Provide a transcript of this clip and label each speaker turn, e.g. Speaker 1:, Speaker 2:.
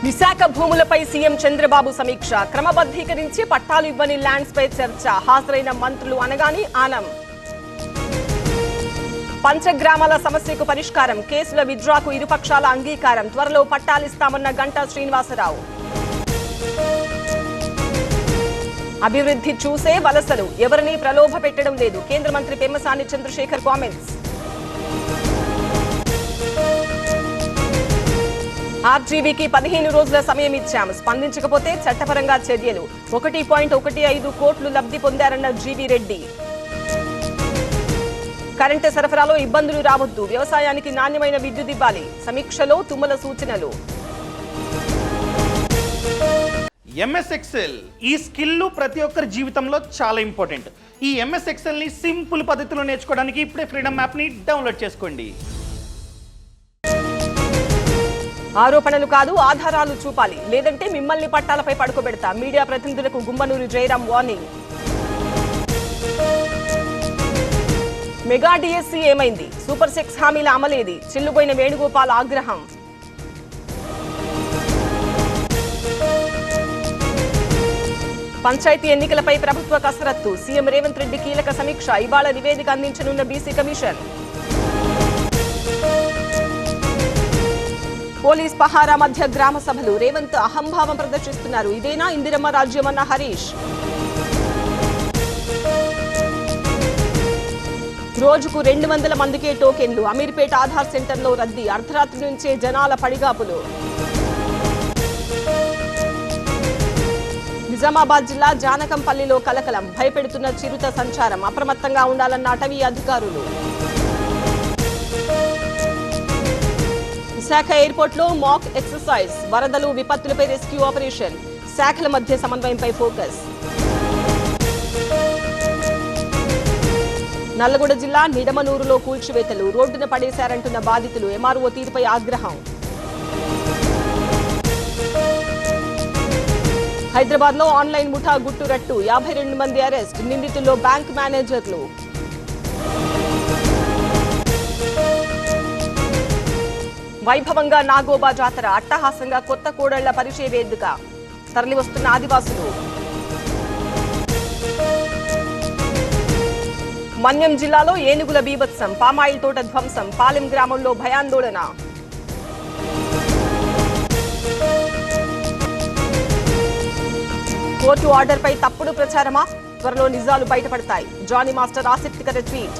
Speaker 1: విశాఖ భూములపై సీఎం చంద్రబాబు సమీక్ష. క్రమబద్ధీకరించి పట్టాలు ఇవ్వని ల్యాండ్స్ పై చర్చ. హాజరైన మంత్రులు అనగాని ఆనం. పంచగ్రామాల సమస్యకు పరిష్కారం. కేసుల విత్డ్రాకు ఇరుపక్షాల అంగీకారం. త్వరలో పట్టాలిస్తామన్న గంటా శ్రీనివాసరావు. అభివృద్ధి చూసే వలసలు. ఎవరిని ప్రలోభ పెట్టడం లేదు. కేంద్ర మంత్రి పెమ్మసాని చంద్రశేఖర్ కామెంట్స్. ఆర్జీవీకి 15 రోజుల సమయం ఇచ్చాం. స్పందించకపోతే చట్టపరంగా చర్యలు. 1.15 కోట్లు లబ్ధి పొందారన్న జీవీ రెడ్డి. కరెంటు సరఫరాలో ఇబ్బందులు రావద్దు. వ్యవసాయానికి నాణ్యమైన విద్యుత్ ఇవ్వాలి. సమీక్షలో తుమ్మల సూచనలు.
Speaker 2: ఎంఎస్ ఎక్సెల్ ఈ స్కిల్ ప్రతి ఒక్కరి జీవితంలో చాలా ఇంపార్టెంట్. ఈ ఎంఎస్ ఎక్సెల్ ని సింపుల్ పద్ధతిలో నేర్చుకోవడానికి ఇప్పుడే ఫ్రీడమ్ యాప్ ని డౌన్లోడ్ చేసుకోండి.
Speaker 1: ఆరోపణలు కాదు, ఆధారాలు చూపాలి. లేదంటే మిమ్మల్ని పట్టాలపై పడుకోబెడతా. మీడియా ప్రతినిధులకు Gummanur Jayaram warning. Mega DSC ఏమైంది? సూపర్ 6 హామీల అమలేది? చిల్లుపోయిన వేణుగోపాల్ ఆగ్రహం. పంచాయతీ ఎన్నికలపై ప్రభుత్వ కసరత్తు. సీఎం రేవంత్ రెడ్డి కీలక సమీక్ష. ఇవాళ నివేదిక అందించనున్న బీసీ కమిషన్. పోలీస్ పహారా మధ్య గ్రామ సభలు. రేవంత్ అహంభావం ప్రదర్శిస్తున్నారు. ఇదేనా ఇందిరమ్మ రాజ్యమన్న హరీష్. రోజుకు 200 మందికే టోకెన్లు. అమీర్పేట ఆధార్ సెంటర్లో రద్దీ. అర్ధరాత్రి నుంచే జనాల పడిగాపులు. నిజామాబాద్ జిల్లా జానకంపల్లిలో కలకలం. భయపెడుతున్న చిరుత సంచారం. అప్రమత్తంగా ఉండాలన్న అటవీ అధికారులు. విశాఖ ఎయిర్పోర్ట్ లో మాక్ ఎక్సర్సైజ్. వరదలు, విపత్తులపై రెస్క్యూ ఆపరేషన్. శాఖల మధ్య సమన్వయంపై ఫోకస్. నల్లగొండ జిల్లా నిడమనూరులో కూల్చివేతలు. రోడ్డున పడేశారంటున్న బాధితులు. ఎంఆర్ఓ తీరుపై ఆగ్రహం. హైదరాబాద్ లో ఆన్లైన్ ముఠా గుట్టురట్టు. 52 మంది అరెస్ట్. నిందితుల్లో బ్యాంక్ మేనేజర్లు. వైభవంగా నాగోబా జాతర. అట్టహాసంగా కొత్త కోడళ్ల పరిచయ వేదిక. తరలివస్తున్న ఆదివాసులు. మన్యం జిల్లాలో ఏనుగుల బీభత్సం. పామాయిల్ తోట ధ్వంసం. పాలెం గ్రామంలో భయాందోళన. కోర్టు ఆర్డర్పై తప్పుడు ప్రచారమా? త్వరలో నిజాలు బయటపడతాయి. జానీ మాస్టర్ ఆసక్తికర ట్వీట్.